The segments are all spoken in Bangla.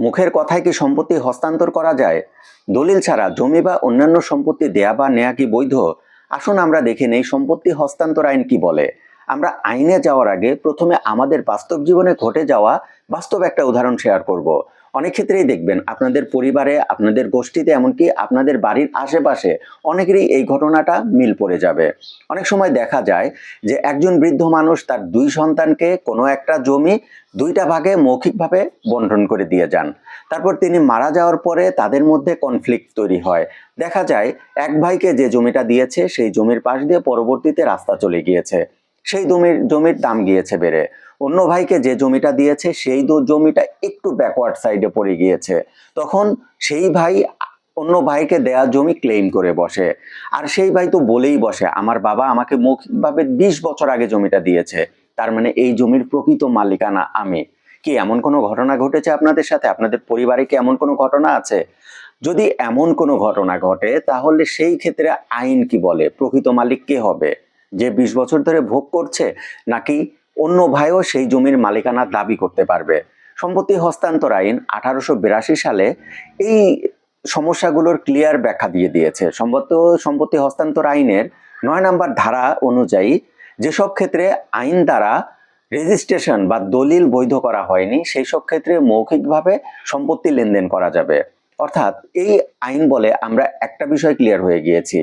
মুখের কথায় কি সম্পত্তি হস্তান্তর করা যায়? দলিল ছাড়া জমি বা অন্যান্য সম্পত্তি দেয়া বা নেয়া কি বৈধ? আসুন আমরা দেখে নেই সম্পত্তি হস্তান্তর আইন কি বলে। আমরা আইনে যাওয়ার আগে প্রথমে আমাদের বাস্তব জীবনে ঘটে যাওয়া বাস্তব একটা উদাহরণ শেয়ার করব। অনেক ক্ষেত্রেই দেখবেন আপনাদের পরিবারে, আপনাদের গোষ্ঠীতে, এমনকি আপনাদের বাড়ির আশেপাশে অনেকেরই এই ঘটনাটা মিল পড়ে যাবে। অনেক সময় দেখা যায় যে একজন বৃদ্ধ মানুষ তার 2 সন্তানকে কোনো একটা জমি 2টা ভাগে মৌখিকভাবে বন্টন করে দিয়ে যান। তারপর তিনি মারা যাওয়ার পরে তাদের মধ্যে কনফ্লিক্ট তৈরি হয়। দেখা যায় এক ভাইকে যে জমিটা দিয়েছে সেই জমির পাশ দিয়ে পরবর্তীতে রাস্তা চলে গিয়েছে, সেই জমির দাম গিয়েছে বেড়ে। অন্য ভাইকে যে জমিটা দিয়েছে সেই জমিটা একটু ব্যাকওয়ার্ড সাইডে পড়ে গিয়েছে। তখন সেই ভাই অন্য ভাইকে দেয়া জমি ক্লেম করে বসে। আর সেই ভাই তো বলেই বসে, আমার বাবা আমাকে মৌখিকভাবে 20 বছর আগে জমিটা দিয়েছে, তার মানে এই জমির প্রকৃত মালিকানা আমি। কি এমন কোনো ঘটনা ঘটেছে আপনাদের সাথে? আপনাদের পরিবারে কি এমন কোনো ঘটনা আছে? যদি এমন কোনো ঘটনা ঘটে তাহলে সেই ক্ষেত্রে আইন কি বলে? প্রকৃত মালিক কে হবে? যে 20 বছর ধরে ভোগ করছে, নাকি অন্য ভাইও সেই জমির মালিকানা দাবি করতে পারবে? সম্পত্তি হস্তান্তর আইন 1882 সালে এই সমস্যাগুলোর ক্লিয়ার ব্যাখ্যা দিয়ে দিয়েছে। সম্পত্তি হস্তান্তর আইনের 9 নম্বর ধারা অনুযায়ী যেসব ক্ষেত্রে আইন দ্বারা রেজিস্ট্রেশন বা দলিল বৈধ করা হয়নি সেই সব ক্ষেত্রে মৌখিকভাবে সম্পত্তি লেনদেন করা যাবে। অর্থাৎ এই আইন বলে আমরা একটা বিষয় ক্লিয়ার হয়ে গিয়েছি,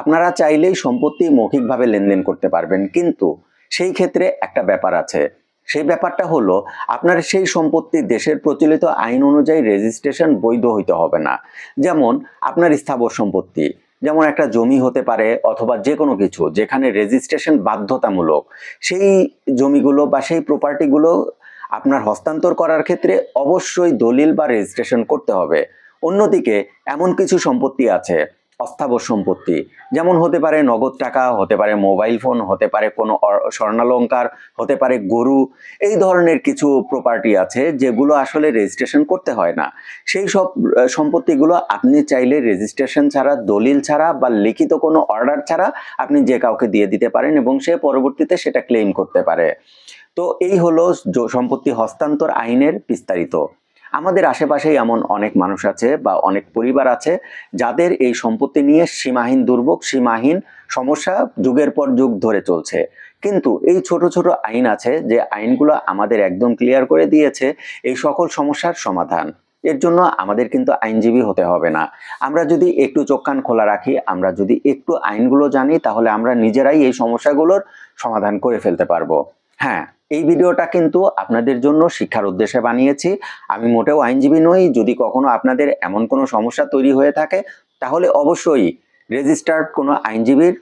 আপনারা চাইলেই সম্পত্তি মৌখিকভাবে লেনদেন করতে পারবেন, কিন্তু সেই ক্ষেত্রে একটা ব্যাপার আছে। সেই ব্যাপারটা হলো আপনার সেই সম্পত্তি দেশের প্রচলিত আইন অনুযায়ী রেজিস্ট্রেশন বৈধ হইতে হবে না। যেমন আপনার স্থাবর সম্পত্তি, যেমন একটা জমি হতে পারে অথবা যে কোনো কিছু যেখানে রেজিস্ট্রেশন বাধ্যতামূলক, সেই জমিগুলো বা সেই প্রপার্টিগুলো আপনার হস্তান্তর করার ক্ষেত্রে অবশ্যই দলিল বা রেজিস্ট্রেশন করতে হবে। অন্যদিকে এমন কিছু সম্পত্তি আছে, অস্থাবর সম্পত্তি, যেমন হতে পারে নগদ টাকা, হতে পারে মোবাইল ফোন, হতে পারে কোনো স্বর্ণালংকার, হতে পারে গরু, এই ধরনের কিছু প্রপার্টি আছে যেগুলো আসলে রেজিস্ট্রেশন করতে হয় না। সেই সব সম্পত্তিগুলো আপনি চাইলে রেজিস্ট্রেশন ছাড়া, দলিল ছাড়া বা লিখিত কোনো অর্ডার ছাড়া আপনি যে কাউকে দিয়ে দিতে পারেন এবং সে পরবর্তীতে সেটা ক্লেম করতে পারে। তো এই হলো সম্পত্তি হস্তান্তর আইনের বিস্তারিত। আমাদের আশেপাশেই এমন অনেক মানুষ আছে বা অনেক পরিবার আছে যাদের এই সম্পত্তি নিয়ে সীমাহীন দুর্ভোগ, সীমাহীন সমস্যা যুগের পর যুগ ধরে চলছে। কিন্তু এই ছোট ছোট আইন আছে যে আইনগুলো আমাদের একদম ক্লিয়ার করে দিয়েছে এই সকল সমস্যার সমাধান। এর জন্য আমাদের কিন্তু আইনজীবী হতে হবে না। আমরা যদি একটু চোখ কান খোলা রাখি, আমরা যদি একটু আইনগুলো জানি, তাহলে আমরা নিজেরাই এই সমস্যাগুলোর সমাধান করে ফেলতে পারবো। হ্যাঁ, এই ভিডিওটা কিন্তু আপনাদের জন্য শিক্ষার উদ্দেশ্যে বানিয়েছি। আমি মোটেও আইনজীবী নই। যদি কখনো আপনাদের এমন কোনো সমস্যা তৈরি হয়ে থাকে তাহলে অবশ্যই রেজিস্টার্ড কোনো আইনজীবীর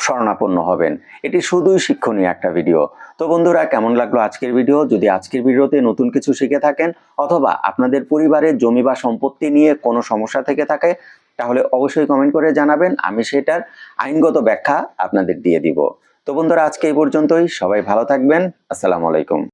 শরণাপন্ন হবেন। এটি শুধুই শিক্ষণীয় একটা ভিডিও। তো বন্ধুরা, কেমন লাগলো আজকের ভিডিও? যদি আজকের ভিডিওতে নতুন কিছু শিখে থাকেন অথবা আপনাদের পরিবারের জমি বা সম্পত্তি নিয়ে কোনো সমস্যা থেকে থাকে তাহলে অবশ্যই কমেন্ট করে জানাবেন, আমি সেটার আইনগত ব্যাখ্যা আপনাদের দিয়ে দিব। তো বন্ধুরা, আজকে এই পর্যন্তই। সবাই ভালো থাকবেন। আসসালামু আলাইকুম।